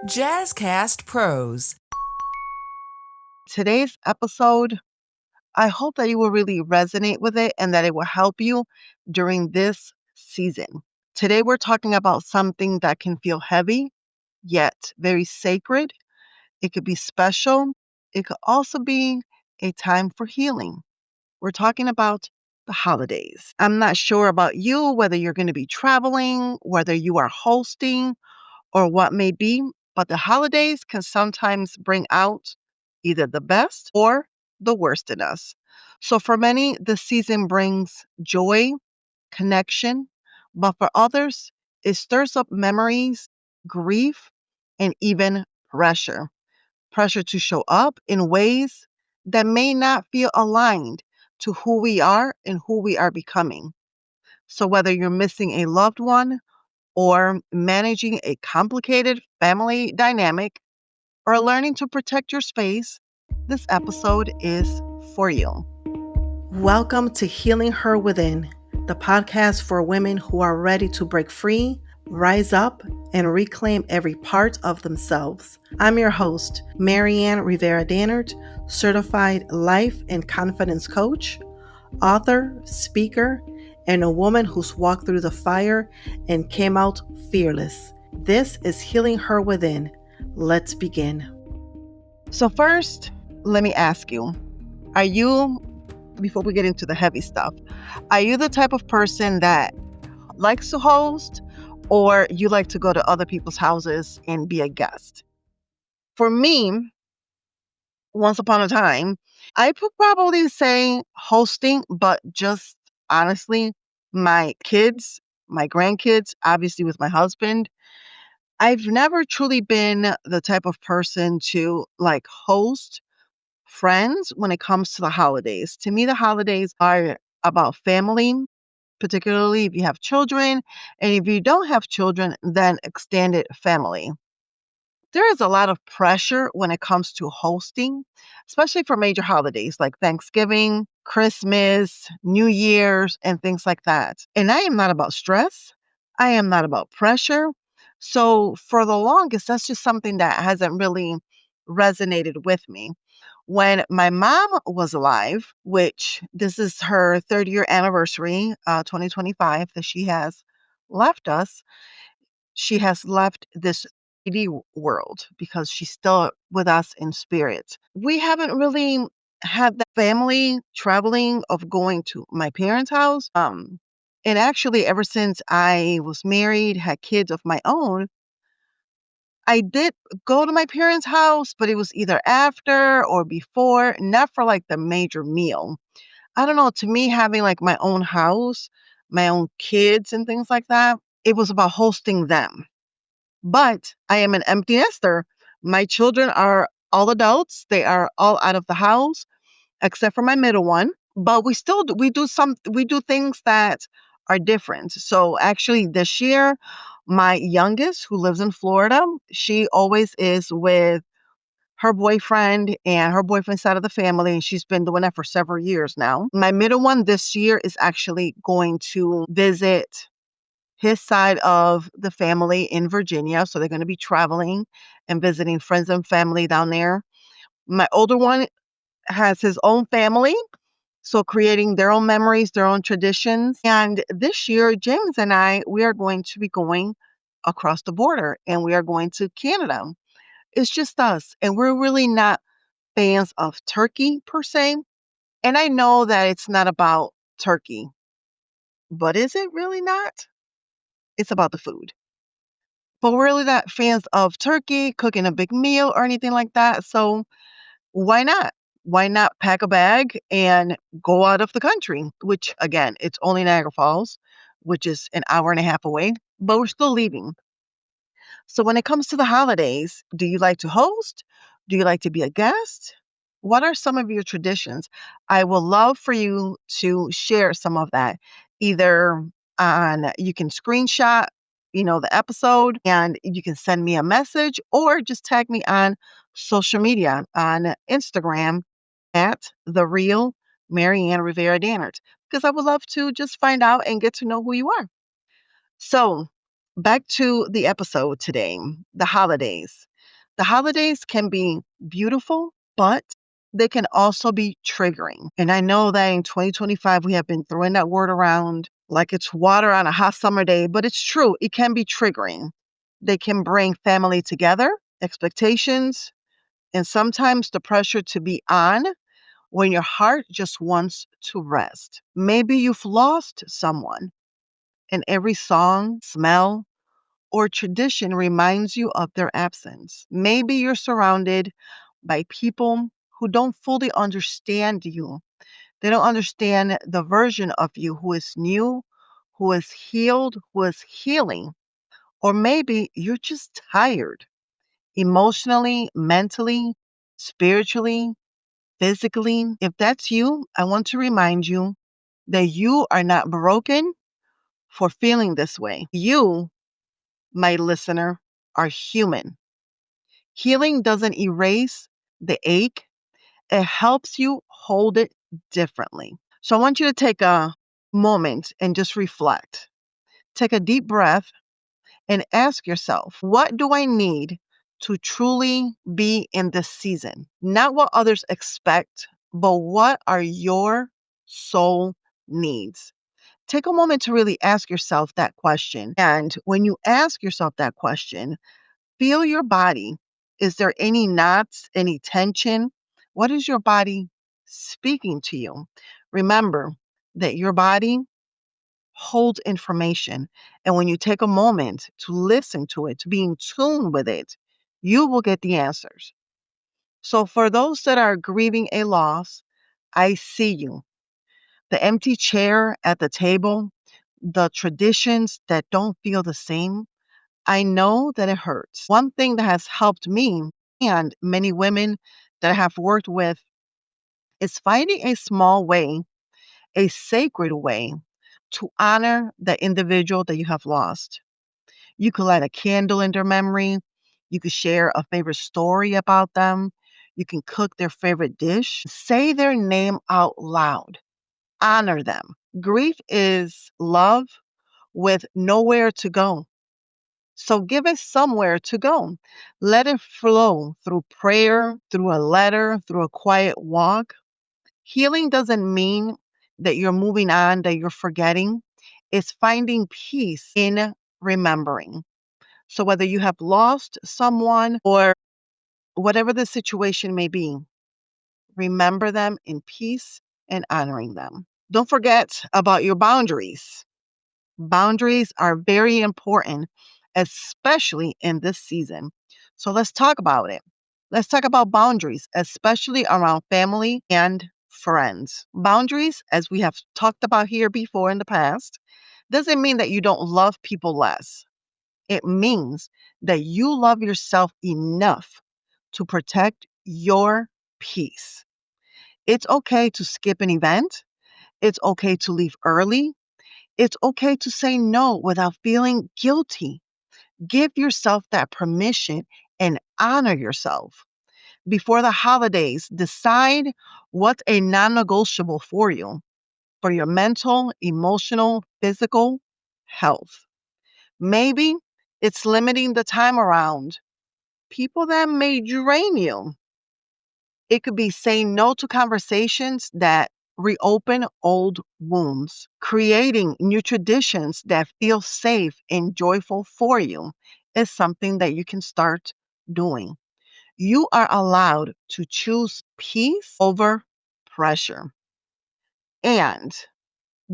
Jazzcast Pros. Today's episode, I hope that you will really resonate with it and that it will help you during this season. Today, we're talking about something that can feel heavy, yet very sacred. It could be special. It could also be a time for healing. We're talking about the holidays. I'm not sure about you, whether you're going to be traveling, whether you are hosting, or what may be, but the holidays can sometimes bring out either the best or the worst in us. So for many, the season brings joy, connection, but for others, it stirs up memories, grief, and even pressure. Pressure to show up in ways that may not feel aligned to who we are and who we are becoming. So whether you're missing a loved one, or managing a complicated family dynamic, or learning to protect your space, this episode is for you. Welcome to Healing Her Within, the podcast for women who are ready to break free, rise up, and reclaim every part of themselves. I'm your host, Maryann Rivera-Dannert, certified life and confidence coach, author, speaker, and a woman who's walked through the fire and came out fearless. This is Healing Her Within. Let's begin. So, first, let me ask you, are you, before we get into the heavy stuff, are you the type of person that likes to host, or you like to go to other people's houses and be a guest? For me, once upon a time, I would probably say hosting, but just honestly, my kids, my grandkids, obviously with my husband, I've never truly been the type of person to like host friends when it comes to the holidays. To me, the holidays are about family, particularly if you have children. And if you don't have children, then extended family. There is a lot of pressure when it comes to hosting, especially for major holidays like Thanksgiving, Christmas, New Year's, and things like that. And I am not about stress. I am not about pressure. So for the longest, that's just something that hasn't really resonated with me. When my mom was alive, which this is her 30-year anniversary, 2025, that she has left us, she has left this 3D world because she's still with us in spirit. We haven't really had that family traveling of going to my parents' house. And actually, ever since I was married, had kids of my own, I did go to my parents' house, but it was either after or before, not for like the major meal. I don't know, to me, having like my own house, my own kids, and things like that, it was about hosting them. But I am an empty nester. My children are all adults. They are all out of the house except for my middle one. But we do things that are different. So actually this year, my youngest who lives in Florida, she always is with her boyfriend and her boyfriend's side of the family, and she's been doing that for several years now. My middle one this year is actually going to visit his side of the family in Virginia. So they're going to be traveling and visiting friends and family down there. My older one has his own family. So creating their own memories, their own traditions. And this year, James and I, we are going to be going across the border and we are going to Canada. It's just us. And we're really not fans of turkey per se. And I know that it's not about turkey, but is it really not? It's about the food. But we're really not fans of turkey, cooking a big meal or anything like that. So why not? Why not pack a bag and go out of the country? Which again, it's only Niagara Falls, which is an hour and a half away, but we're still leaving. So when it comes to the holidays, do you like to host? Do you like to be a guest? What are some of your traditions? I would love for you to share some of that. Either on you can screenshot, the episode and you can send me a message or just tag me on social media on Instagram at the real Maryann Rivera-Dannert because I would love to just find out and get to know who you are. So, back to the episode today, the holidays. The holidays can be beautiful, but they can also be triggering. And I know that in 2025, we have been throwing that word around like it's water on a hot summer day, but it's true. It can be triggering. They can bring family together, expectations, and sometimes the pressure to be on when your heart just wants to rest. Maybe you've lost someone, and every song, smell, or tradition reminds you of their absence. Maybe you're surrounded by people who don't fully understand you. They don't understand the version of you who is new, who is healed, who is healing. Or maybe you're just tired emotionally, mentally, spiritually, physically. If that's you, I want to remind you that you are not broken for feeling this way. You, my listener, are human. Healing doesn't erase the ache, it helps you hold it differently. So I want you to take a moment and just reflect. Take a deep breath and ask yourself, what do I need to truly be in this season? Not what others expect, but what are your soul needs? Take a moment to really ask yourself that question. And when you ask yourself that question, feel your body. Is there any knots, any tension? What is your body speaking to you? Remember that your body holds information. And when you take a moment to listen to it, to be in tune with it, you will get the answers. So, for those that are grieving a loss, I see you. The empty chair at the table, the traditions that don't feel the same, I know that it hurts. One thing that has helped me and many women that I have worked with is finding a small way, a sacred way to honor the individual that you have lost. You could light a candle in their memory. You could share a favorite story about them. You can cook their favorite dish. Say their name out loud. Honor them. Grief is love with nowhere to go. So give it somewhere to go. Let it flow through prayer, through a letter, through a quiet walk. Healing doesn't mean that you're moving on, that you're forgetting. It's finding peace in remembering. So whether you have lost someone or whatever the situation may be, remember them in peace and honoring them. Don't forget about your boundaries. Boundaries are very important, especially in this season. So let's talk about it. Let's talk about boundaries, especially around family and friends. Boundaries, as we have talked about here before in the past, doesn't mean that you don't love people less. It means that you love yourself enough to protect your peace. It's okay to skip an event. It's okay to leave early. It's okay to say no without feeling guilty. Give yourself that permission and honor yourself. Before the holidays, decide what's a non negotiable for your mental, emotional, physical health. Maybe it's limiting the time around people that may drain you. It could be saying no to conversations that reopen old wounds, creating new traditions that feel safe and joyful for you is something that you can start doing. You are allowed to choose peace over pressure. And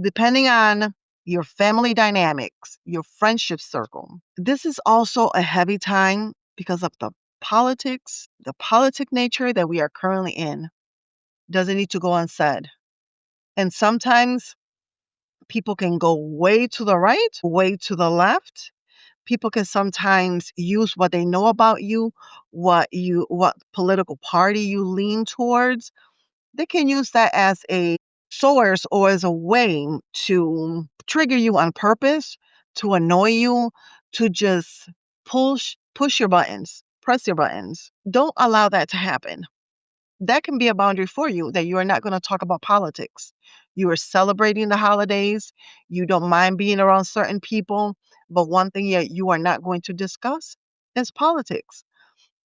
depending on your family dynamics, your friendship circle, this is also a heavy time because of the politic nature that we are currently in. Doesn't need to go unsaid. And sometimes people can go way to the right, way to the left. People can sometimes use what they know about you, what political party you lean towards. They can use that as a source or as a way to trigger you on purpose, to annoy you, to just push your buttons, press your buttons. Don't allow that to happen. That can be a boundary for you that you are not going to talk about politics. You are celebrating the holidays. You don't mind being around certain people. But one thing that you are not going to discuss is politics.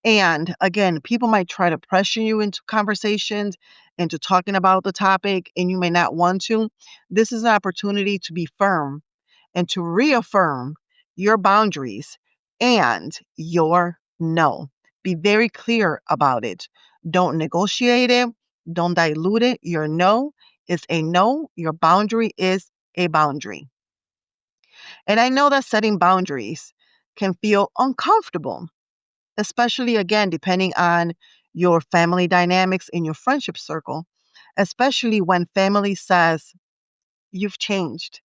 And again, people might try to pressure you into conversations, into talking about the topic, and you may not want to. This is an opportunity to be firm and to reaffirm your boundaries and your no. Be very clear about it. Don't negotiate it. Don't dilute it. Your no is a no. Your boundary is a boundary. And I know that setting boundaries can feel uncomfortable, especially again, depending on your family dynamics in your friendship circle, especially when family says, you've changed.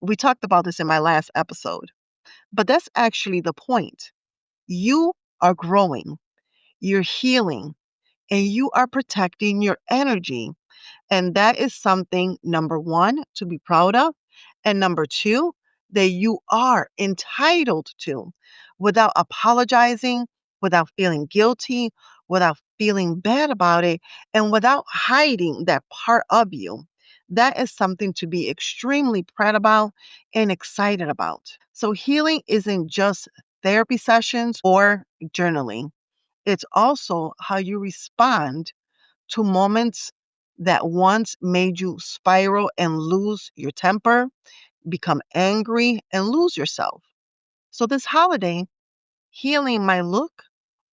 We talked about this in my last episode, but that's actually the point. You are growing, you're healing, and you are protecting your energy. And that is something, number one, to be proud of. And number two, that you are entitled to without apologizing, without feeling guilty, without feeling bad about it, and without hiding that part of you. That is something to be extremely proud about and excited about. So, healing isn't just therapy sessions or journaling, it's also how you respond to moments that once made you spiral and lose your temper, become angry, and lose yourself. So, this holiday, healing might look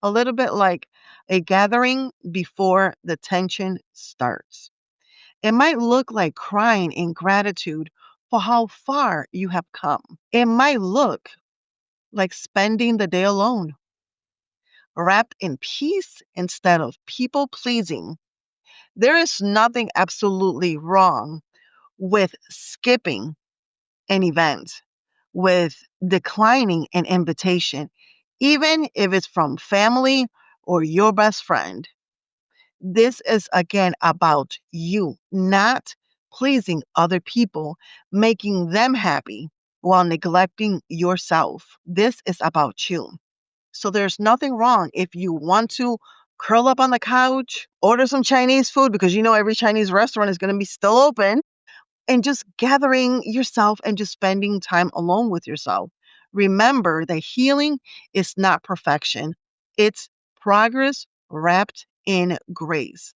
a little bit like a gathering before the tension starts. It might look like crying in gratitude for how far you have come. It might look like spending the day alone, wrapped in peace instead of people pleasing. There is nothing absolutely wrong with skipping an event, with declining an invitation, even if it's from family or your best friend. This is again about you, not pleasing other people, making them happy while neglecting yourself. This is about you. So there's nothing wrong if you want to curl up on the couch, order some Chinese food because you know every Chinese restaurant is going to be still open, and just gathering yourself and just spending time alone with yourself. Remember that healing is not perfection, it's progress wrapped in grace.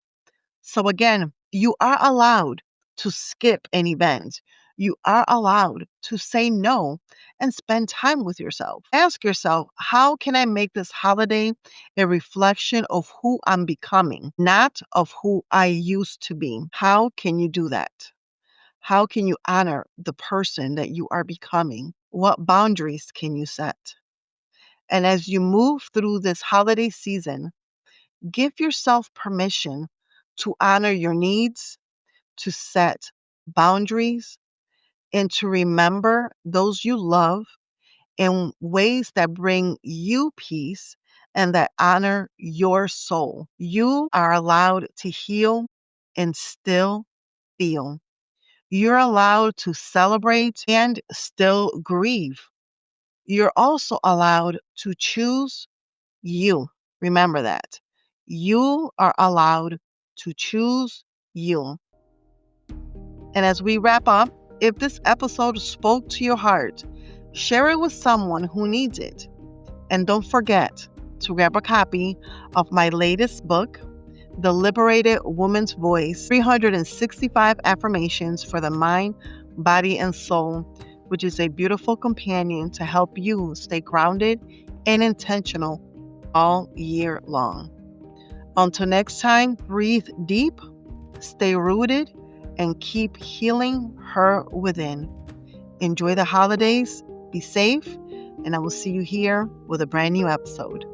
So, again, you are allowed to skip an event. You are allowed to say no and spend time with yourself. Ask yourself, how can I make this holiday a reflection of who I'm becoming, not of who I used to be? How can you do that? How can you honor the person that you are becoming? What boundaries can you set? And as you move through this holiday season, give yourself permission to honor your needs, to set boundaries, and to remember those you love in ways that bring you peace and that honor your soul. You are allowed to heal and still feel. You're allowed to celebrate and still grieve. You're also allowed to choose you. Remember that. You are allowed to choose you. And as we wrap up, if this episode spoke to your heart, share it with someone who needs it. And don't forget to grab a copy of my latest book, The Liberated Woman's Voice 365 Affirmations for the Mind, Body, and Soul, which is a beautiful companion to help you stay grounded and intentional all year long. Until next time, breathe deep, stay rooted, and keep healing her within. Enjoy the holidays, be safe, and I will see you here with a brand new episode.